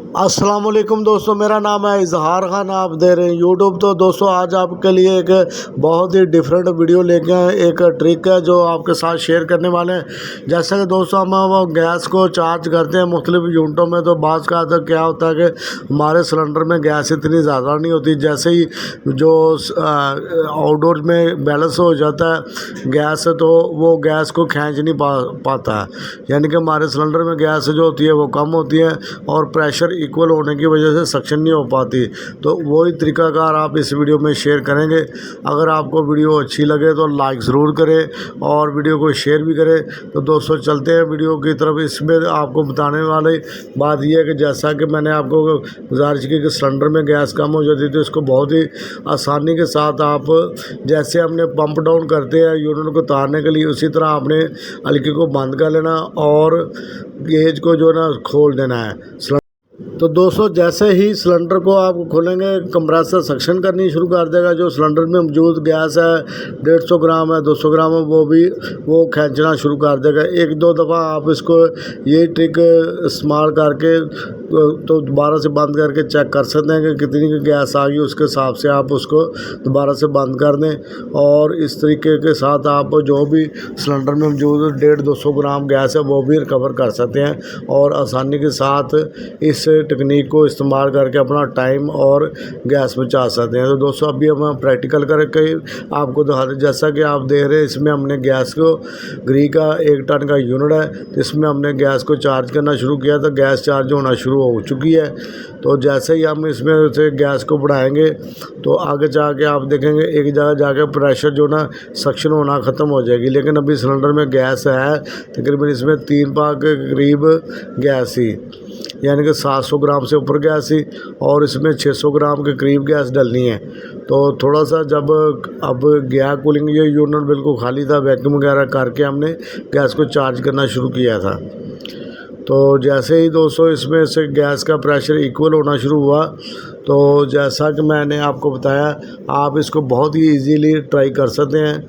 अस्सलाम वालेकुम दोस्तों, मेरा नाम है इजहार खान। आप दे रहे हैं यूट्यूब। तो दोस्तों आज आपके लिए एक बहुत ही डिफरेंट वीडियो लेके आए। एक ट्रिक है जो आपके साथ शेयर करने वाले हैं। जैसा कि दोस्तों हम वो गैस को चार्ज करते हैं मुख्तलिफ यूनिटों में, तो बाज़ का तो क्या होता है कि हमारे सिलेंडर में गैस इतनी ज़्यादा नहीं होती। जैसे ही जो आउटडोर में बैलेंस हो जाता है गैस, तो वो गैस को खींच नहीं पाता है, यानी कि हमारे सिलेंडर में गैस जो होती है वो कम होती है और प्रेशर इक्वल होने की वजह से सक्शन नहीं हो पाती। तो वही तरीकाकार आप इस वीडियो में शेयर करेंगे। अगर आपको वीडियो अच्छी लगे तो लाइक ज़रूर करें और वीडियो को शेयर भी करें। तो दोस्तों चलते हैं वीडियो की तरफ। इसमें आपको बताने वाली बात यह है कि जैसा कि मैंने आपको गुजारिश की कि सिलेंडर में गैस कम हो जाती है, तो इसको बहुत ही आसानी के साथ आप जैसे हमने पंप डाउन करते हैं यूनिट को उतारने के लिए, उसी तरह आपने हल्के को बंद कर लेना और गेज को जो ना खोल देना है। तो दोस्तों जैसे ही सिलेंडर को आप खोलेंगे कंप्रेसर सक्शन करनी शुरू कर देगा। जो सिलेंडर में मौजूद गैस है 150 ग्राम है 200 ग्राम है, वो खींचना शुरू कर देगा। एक दो दफ़ा आप इसको ये ट्रिक इस्तेमाल करके तो दोबारा से बंद करके चेक कर सकते हैं कि कितनी की गैस आ गई। उसके हिसाब से आप उसको दोबारा से बंद कर दें और इस तरीके के साथ आप जो भी सिलेंडर में मौजूद 150-200 ग्राम गैस है वो भी रिकवर कर सकते हैं और आसानी के साथ इस टेक्निक को इस्तेमाल करके अपना टाइम और गैस बचा सकते हैं। तो दोस्तों अभी हम प्रैक्टिकल करके आपको दिखाते हैं। जैसा कि आप देख रहे हैं इसमें हमने गैस को घी का 1 टन का यूनिट है, इसमें हमने गैस को चार्ज करना शुरू किया तो गैस चार्ज होना शुरू हो चुकी है। तो जैसे ही हम इसमें से गैस को बढ़ाएंगे तो आगे जाके आप देखेंगे एक जगह जाके प्रेशर जो ना सक्शन होना ख़त्म हो जाएगी। लेकिन अभी सिलेंडर में गैस है तकरीबन इसमें 3 पाव के करीब गैस थी, यानी कि 700 ग्राम से ऊपर गैस थी और इसमें 600 ग्राम के करीब गैस डलनी है। तो थोड़ा सा जब अब गया कूलिंग, ये यूनिट बिल्कुल खाली था, वैक्यूम वगैरह करके हमने गैस को चार्ज करना शुरू किया था। तो जैसे ही दोस्तों इसमें से गैस का प्रेशर इक्वल होना शुरू हुआ, तो जैसा कि मैंने आपको बताया आप इसको बहुत ही इजीली ट्राई कर सकते हैं।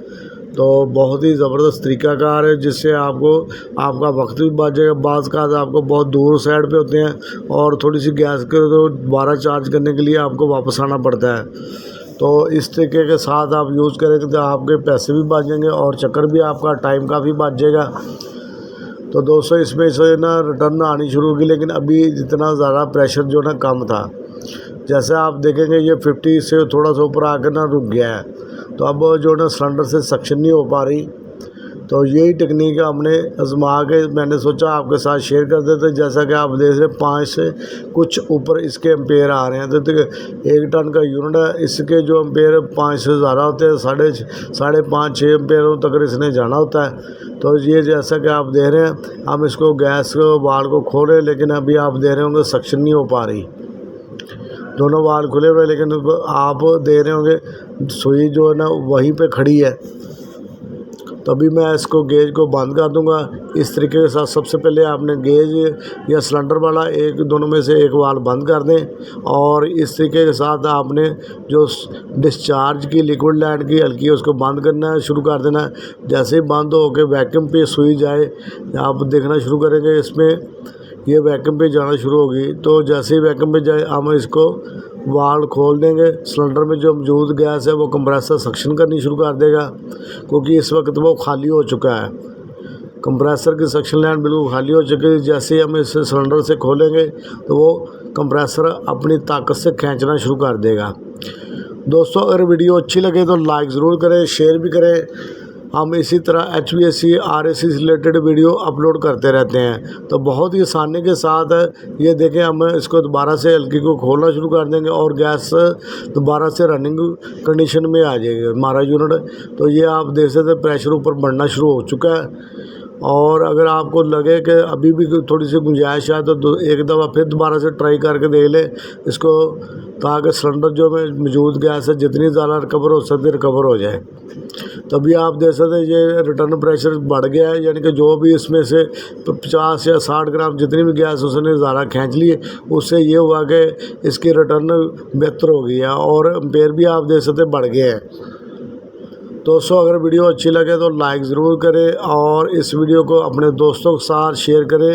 तो बहुत ही ज़बरदस्त तरीक़ाकार है जिससे आपको आपका वक्त भी बच जाएगा। बाज़ का आपको बहुत दूर साइड पे होते हैं और थोड़ी सी गैस को तो दोबारा चार्ज करने के लिए आपको वापस आना पड़ता है। तो इस तरीके के साथ आप यूज़ करेंगे तो आपके पैसे भी बच जाएंगे और चक्कर भी आपका टाइम का भी बच जाएगा। तो दोस्तों इसमें से ना रिटर्न आनी शुरू होगी, लेकिन अभी जितना ज़्यादा प्रेशर जो ना कम था, जैसे आप देखेंगे ये 50 से थोड़ा सा ऊपर आकर ना रुक गया है। तो अब जो ना सिलेंडर से सक्शन नहीं हो पा रही। तो यही टेक्निक हमने आजमा के मैंने सोचा आपके साथ शेयर कर देते। जैसा कि आप देख रहे 5 से कुछ ऊपर इसके एम्पेयर आ रहे हैं। तो 1 टन का यूनिट है, इसके जो एम्पेयर 5 से ज़्यादा होते हैं, 5.5-6 एम्पेयरों तक इसने जाना होता है। तो ये जैसा कि आप देख रहे हैं हम इसको गैस को वाल को खोले, लेकिन अभी आप देख रहे होंगे सक्शन नहीं हो पा रही। दोनों वाल खुले हुए, लेकिन आप देख रहे होंगे सुई जो है ना वहीं पे खड़ी है। तभी मैं इसको गेज को बंद कर दूंगा इस तरीके के साथ। सबसे पहले आपने गेज या सिलेंडर वाला दोनों में से एक वाल बंद कर दें और इस तरीके के साथ आपने जो डिस्चार्ज की लिक्विड लाइन की हल्की है उसको बंद करना है, शुरू कर देना है। जैसे ही बंद हो के वैक्यूम पे सुई जाए आप देखना शुरू करेंगे, इसमें ये वैक्यूम पे जाना शुरू होगी। तो जैसे ही वैक्यूम पे जाए हम इसको वाल्व खोल देंगे। सिलेंडर में जो मौजूद गैस है वो कंप्रेसर सक्शन करनी शुरू कर देगा, क्योंकि इस वक्त वो खाली हो चुका है। कंप्रेसर की सक्शन लाइन बिल्कुल खाली हो चुकी है। जैसे ही हम इस सिलेंडर से खोलेंगे तो वो कंप्रेसर अपनी ताकत से खींचना शुरू कर देगा। दोस्तों अगर वीडियो अच्छी लगे तो लाइक ज़रूर करें, शेयर भी करें। हम इसी तरह HVAC RAC से रिलेटेड वीडियो अपलोड करते रहते हैं। तो बहुत ही आसानी के साथ ये देखें, हम इसको दोबारा से हल्की को खोलना शुरू कर देंगे और गैस दोबारा से रनिंग कंडीशन में आ जाएगी हमारा यूनिट। तो ये आप देख सकते हैं प्रेशर ऊपर बढ़ना शुरू हो चुका है। और अगर आपको लगे कि अभी भी थोड़ी सी गुंजाइश है तो एक दफ़ा फिर दोबारा से ट्राई करके देख ले इसको, ताकि सिलेंडर जो में मौजूद गैस है जितनी ज़्यादा रिकवर हो सकती रिकवर हो जाए। तभी आप देख सकते हैं ये रिटर्न प्रेशर बढ़ गया है, यानी कि जो भी इसमें से 50 या 60 ग्राम जितनी भी गैस उसने ज़्यादा खींच ली, उससे ये हुआ कि इसकी रिटर्न बेहतर हो गई है और एम्पेयर भी आप देख सकते बढ़ गए हैं। दोस्तों अगर वीडियो अच्छी लगे तो लाइक ज़रूर करें और इस वीडियो को अपने दोस्तों के साथ शेयर करें।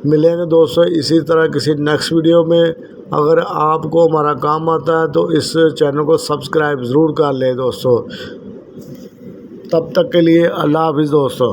मिलेंगे दोस्तों इसी तरह किसी नेक्स्ट वीडियो में। अगर आपको हमारा काम आता है तो इस चैनल को सब्सक्राइब ज़रूर कर लें दोस्तों। तब तक के लिए अल्लाह हाफ़िज़ दोस्तों।